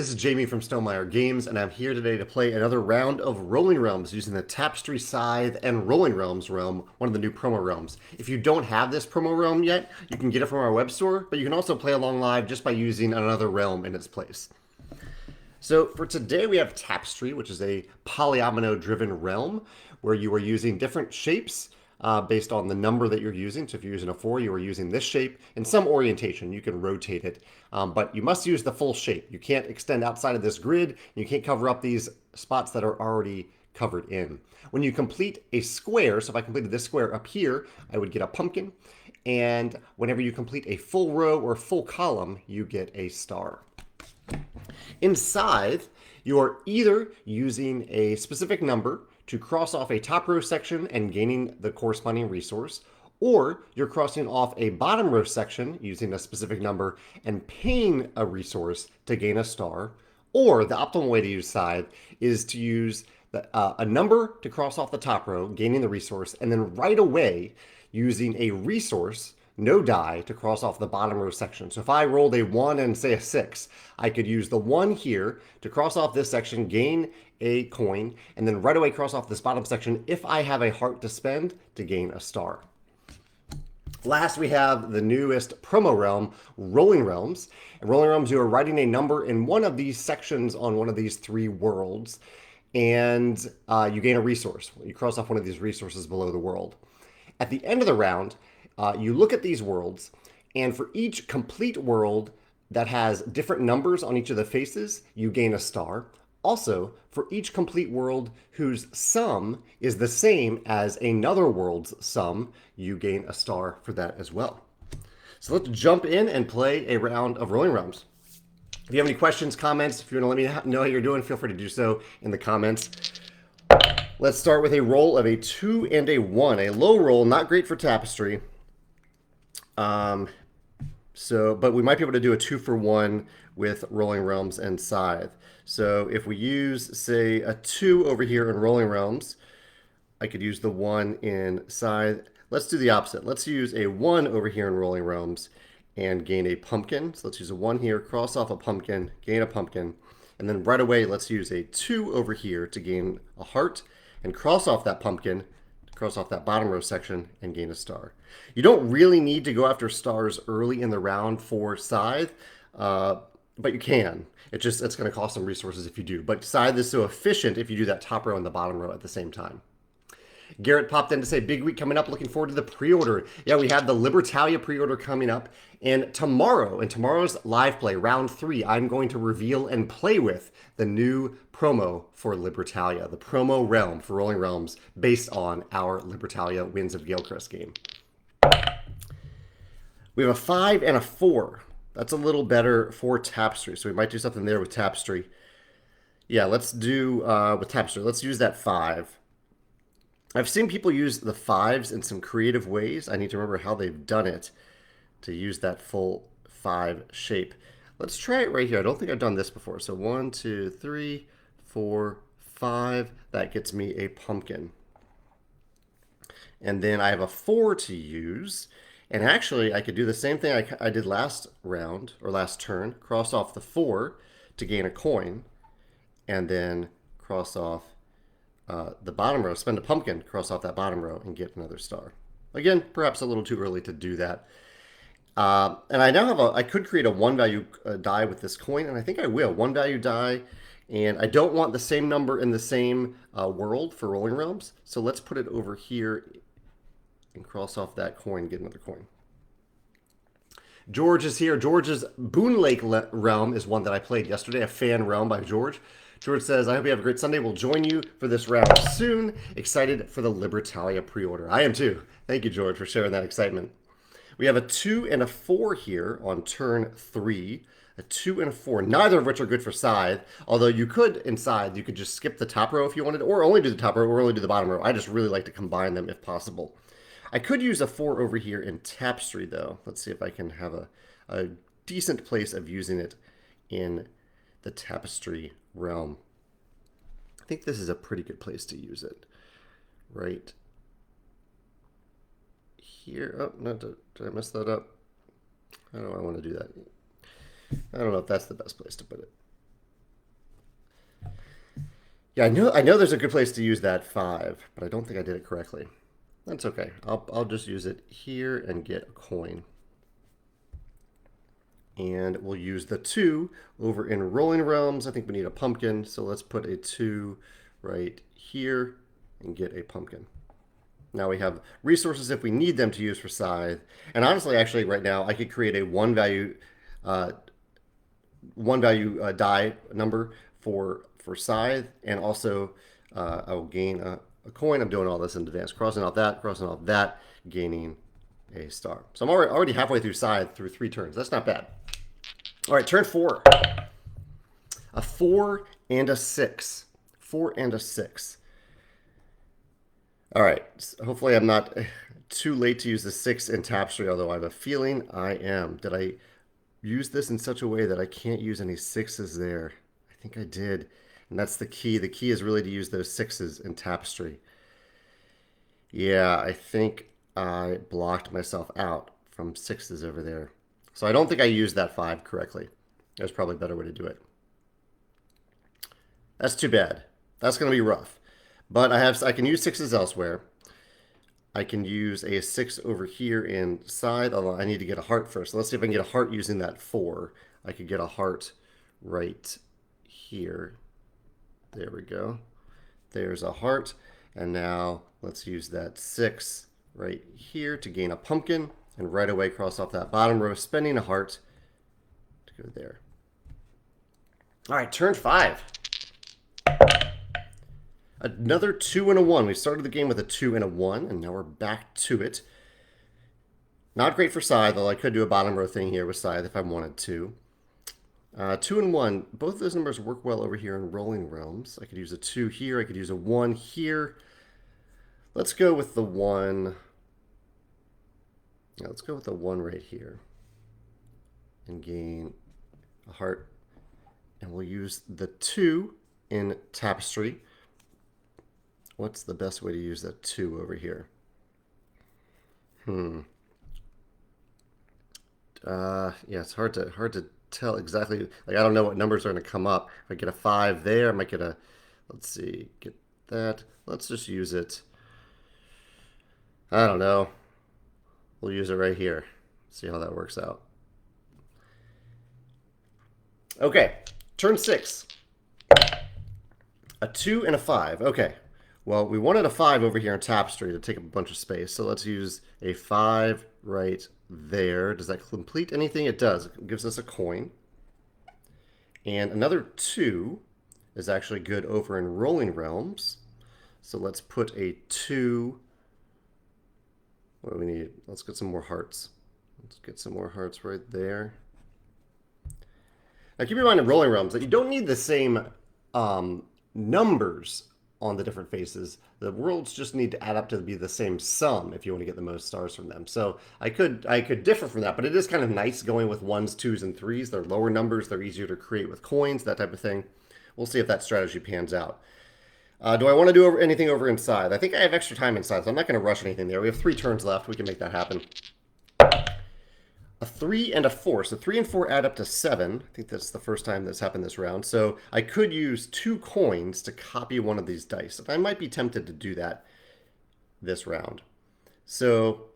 This is Jamey from Stegmaier Games, and I'm here today to play another round of Rolling Realms using the Tapestry, Scythe, and Rolling Realms realm, one of the new promo realms. If you don't have this promo realm yet, you can get it from our web store, but you can also play along live just by using another realm in its place. So for today, we have Tapestry, which is a polyomino-driven realm where you are using different shapes based on the number that you're using. So if you're using a 4, you are using this shape in some orientation. You can rotate it, but you must use the full shape. You can't extend outside of this grid. You can't cover up these spots that are already covered in. When you complete a square, so if I completed this square up here, I would get a pumpkin. And whenever you complete a full row or full column, you get a star. In Scythe, you are either using a specific number to cross off a top row section and gaining the corresponding resource, or you're crossing off a bottom row section using a specific number and paying a resource to gain a star, or the optimal way to use Scythe is to use a number to cross off the top row, gaining the resource, and then right away using a resource, no die, to cross off the bottom row section. So if I rolled a 1 and say a 6, I could use the 1 here to cross off this section, gain a coin, and then right away cross off this bottom section if I have a heart to spend to gain a star. Last, we have the newest promo realm, Rolling Realms. In Rolling Realms, you are writing a number in one of these sections on one of these 3 worlds, and you gain a resource. You cross off one of these resources below the world. At the end of the round, you look at these worlds, and for each complete world that has different numbers on each of the faces, you gain a star. Also, for each complete world whose sum is the same as another world's sum, you gain a star for that as well. So let's jump in and play a round of Rolling Realms. If you have any questions, comments, if you want to let me know how you're doing, feel free to do so in the comments. Let's start with a roll of a 2 and a 1. A low roll, not great for Tapestry. But we might be able to do a 2 for 1 with Rolling Realms and Scythe. So if we use, say, a 2 over here in Rolling Realms, I could use the 1 in Scythe. Let's do the opposite. Let's use a 1 over here in Rolling Realms and gain a pumpkin. So let's use a 1 here, cross off a pumpkin, gain a pumpkin. And then right away, let's use a 2 over here to gain a heart and cross off that pumpkin, cross off that bottom row section, and gain a star. You don't really need to go after stars early in the round for Scythe, but you can. It's going to cost some resources if you do. But Scythe is so efficient if you do that top row and the bottom row at the same time. Garrett popped in to say, big week coming up, looking forward to the pre-order. Yeah, we have the Libertalia pre-order coming up. And tomorrow, in tomorrow's live play, round 3, I'm going to reveal and play with the new promo for Libertalia, the promo realm for Rolling Realms based on our Libertalia Winds of Galecrest game. We have a 5 and a 4. That's a little better for Tapestry, so we might do something there with Tapestry. Yeah, let's do with Tapestry. Let's use that 5. I've seen people use the 5s in some creative ways. I need to remember how they've done it to use that full 5 shape. Let's try it right here. I don't think I've done this before. So 1, 2, 3, 4, 5. That gets me a pumpkin. And then I have a 4 to use. And actually, I could do the same thing I did last round, or last turn. Cross off the 4 to gain a coin. And then cross off the bottom row, spend a pumpkin, cross off that bottom row, and get another star. Again, perhaps a little too early to do that. And I now have I could create a 1 value die with this coin, and I think I will. 1 value die, and I don't want the same number in the same world for Rolling Realms, so let's put it over here and cross off that coin, get another coin. George is here. George's Boon Lake realm is one that I played yesterday, a fan realm by George. George says, I hope you have a great Sunday. We'll join you for this round soon. Excited for the Libertalia pre-order. I am too. Thank you, George, for sharing that excitement. We have a 2 and a 4 here on turn 3. A 2 and a 4, neither of which are good for Scythe. Although you could, in Scythe, you could just skip the top row if you wanted, or only do the top row, or only do the bottom row. I just really like to combine them if possible. I could use a 4 over here in Tapestry, though. Let's see if I can have a decent place of using it in the Tapestry realm. I think this is a pretty good place to use it. Right here. Oh, no, did I mess that up? How do I want to do that? I don't know if that's the best place to put it. Yeah, I know there's a good place to use that 5, but I don't think I did it correctly. That's okay. I'll just use it here and get a coin. And we'll use the 2 over in Rolling Realms. I think we need a pumpkin, so let's put a 2 right here and get a pumpkin. Now we have resources if we need them to use for Scythe. And honestly, actually, right now, I could create a uh, one value die number for Scythe, and also I will gain a coin. I'm doing all this in advance, crossing off that, gaining a star. So I'm already halfway through Scythe through 3 turns. That's not bad. All right, turn 4. A 4 and a 6. 4 and a 6. All right, so hopefully I'm not too late to use the 6 in Tapestry, although I have a feeling I am. Did I use this in such a way that I can't use any 6s there? I think I did, and that's the key. The key is really to use those 6s in Tapestry. Yeah, I think I blocked myself out from 6s over there. So I don't think I used that 5 correctly. There's probably a better way to do it. That's too bad. That's going to be rough. But I can use 6s elsewhere. I can use a 6 over here in Scythe, although I need to get a heart first. So let's see if I can get a heart using that 4. I could get a heart right here. There we go. There's a heart. And now let's use that 6 right here to gain a pumpkin. And right away cross off that bottom row, spending a heart to go there. All right, turn 5. Another 2 and a 1. We started the game with a 2 and a 1, and now we're back to it. Not great for Scythe, though I could do a bottom row thing here with Scythe if I wanted to. 2 and 1. Both of those numbers work well over here in Rolling Realms. I could use a 2 here. I could use a 1 here. Let's go with the 1. Yeah, let's go with the 1 right here. And gain a heart. And we'll use the 2 in Tapestry. What's the best way to use that 2 over here? Yeah, it's hard to tell exactly. Like, I don't know what numbers are going to come up. If I get a 5 there, I might get a, let's see, get that. Let's just use it. I don't know. We'll use it right here. See how that works out. Okay, turn 6. A 2 and a 5. Okay. Well, we wanted a 5 over here in Tapestry to take up a bunch of space, so let's use a 5 right there. Does that complete anything? It does. It gives us a coin. And another 2 is actually good over in Rolling Realms. So let's put a 2. What do we need? Let's get some more hearts. Let's get some more hearts right there. Now keep in mind in Rolling Realms that you don't need the same numbers on the different faces. The worlds just need to add up to be the same sum if you want to get the most stars from them. So I could differ from that, but it is kind of nice going with 1s, 2s, and 3s. They're lower numbers. They're easier to create with coins, that type of thing. We'll see if that strategy pans out. Do I want to do anything over inside? I think I have extra time inside, so I'm not going to rush anything there. We have 3 turns left. We can make that happen. A 3 and a 4. So 3 and 4 add up to 7. I think that's the first time that's happened this round. So I could use 2 coins to copy one of these dice. I might be tempted to do that this round. So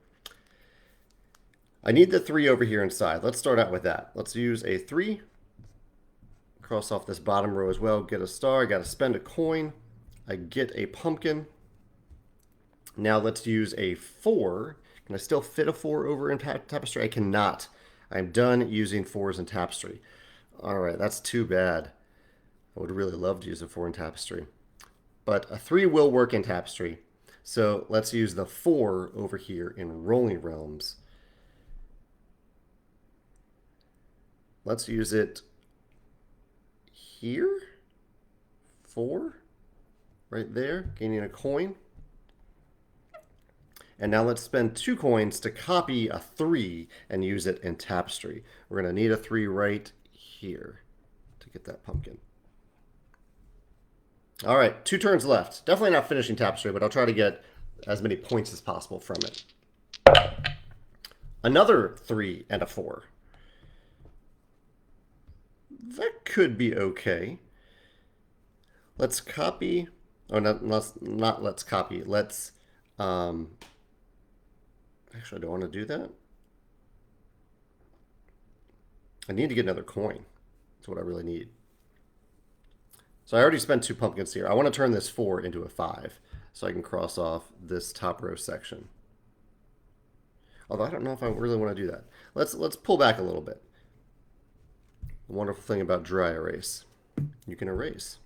I need the 3 over here inside. Let's start out with that. Let's use a 3. Cross off this bottom row as well. Get a star. I got to spend a coin. I get a pumpkin. Now let's use a 4. Can I still fit a 4 over in Tapestry? I cannot. I'm done using 4s in Tapestry. All right, that's too bad. I would really love to use a 4 in Tapestry. But a 3 will work in Tapestry. So let's use the 4 over here in Rolling Realms. Let's use it here. 4. Right there, gaining a coin. And now let's spend 2 coins to copy a 3 and use it in Tapestry. We're going to need a 3 right here to get that pumpkin. All right, 2 turns left. Definitely not finishing Tapestry, but I'll try to get as many points as possible from it. Another 3 and a 4. That could be okay. Let's copy. Oh, not let's copy. Let's. Actually, I don't want to do that. I need to get another coin. That's what I really need. So I already spent 2 pumpkins here. I want to turn this 4 into a 5 so I can cross off this top row section. Although I don't know if I really want to do that. Let's pull back a little bit. The wonderful thing about dry erase, you can erase.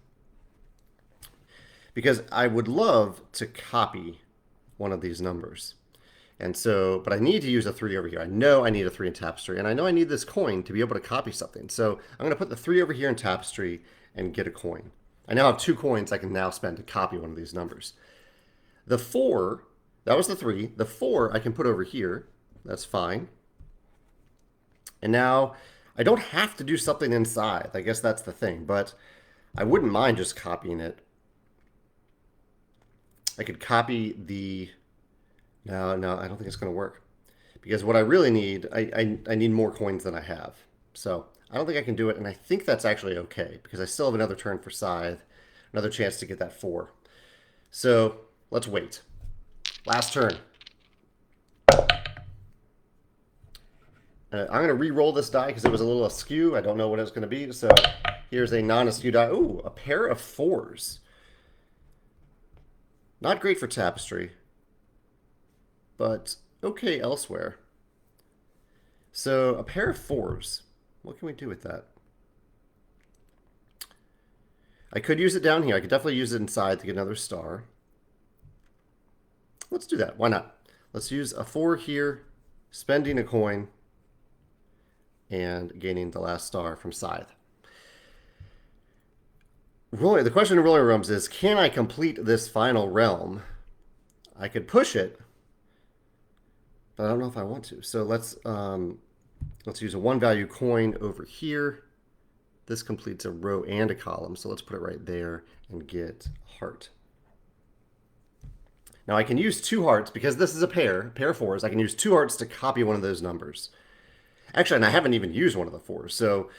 Because I would love to copy one of these numbers. And so, but I need to use a 3 over here. I know I need a 3 in Tapestry, and I know I need this coin to be able to copy something. So I'm going to put the 3 over here in Tapestry and get a coin. I now have 2 coins I can now spend to copy one of these numbers. The 4, that was the 3. The 4 I can put over here. That's fine. And now I don't have to do something inside. I guess that's the thing, but I wouldn't mind just copying it. I could copy the... No, I don't think it's going to work. Because what I really need, I need more coins than I have. So I don't think I can do it, and I think that's actually okay, because I still have another turn for Scythe, another chance to get that 4. So let's wait. Last turn. I'm going to re-roll this die because it was a little askew. I don't know what it's going to be. So here's a non-askew die. Ooh, a pair of 4s. Not great for Tapestry, but okay elsewhere. So a pair of 4s. What can we do with that? I could use it down here. I could definitely use it inside to get another star. Let's do that. Why not? Let's use a 4 here, spending a coin, and gaining the last star from Scythe. The question in Rolling Realms is, can I complete this final realm? I could push it, but I don't know if I want to. So let's use a 1 value coin over here. This completes a row and a column, so let's put it right there and get heart. Now I can use 2 hearts because this is a pair of 4s. I can use 2 hearts to copy one of those numbers. Actually, and I haven't even used one of the 4s, so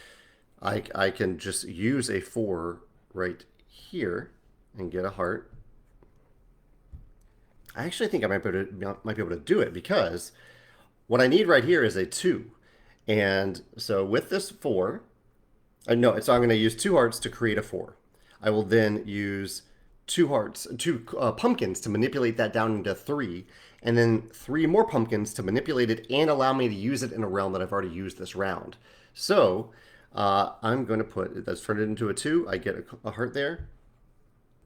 I can just use a 4 right here and get a heart. I actually think I might be able to do it because what I need right here is a 2. And so with this 4, so I'm going to use 2 hearts to create a 4. I will then use 2 pumpkins to manipulate that down into 3, and then 3 more pumpkins to manipulate it and allow me to use it in a realm that I've already used this round. So I'm going to let's turn it into a 2. I get a heart there,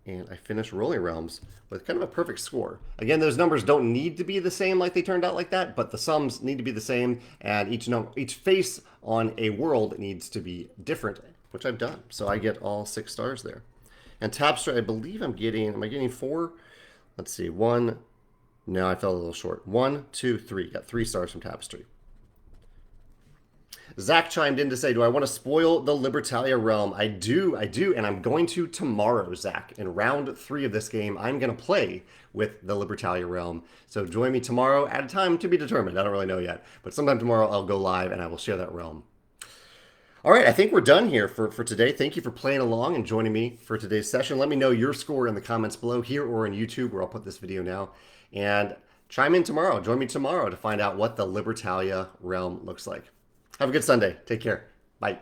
and I finish Rolling Realms with kind of a perfect score. Again, those numbers don't need to be the same like they turned out like that, but the sums need to be the same, and each face on a world needs to be different, which I've done. So I get all 6 stars there. And Tapestry, I believe am I getting 4? Let's see, 1. No, I fell a little short. 1, 2, 3. Got 3 stars from Tapestry. Zach chimed in to say, do I want to spoil the Libertalia realm? I do, and I'm going to tomorrow, Zach. In round 3 of this game, I'm going to play with the Libertalia realm. So join me tomorrow at a time to be determined. I don't really know yet. But sometime tomorrow, I'll go live and I will share that realm. All right, I think we're done here for today. Thank you for playing along and joining me for today's session. Let me know your score in the comments below here or on YouTube, where I'll put this video now. And chime in tomorrow. Join me tomorrow to find out what the Libertalia realm looks like. Have a good Sunday. Take care. Bye.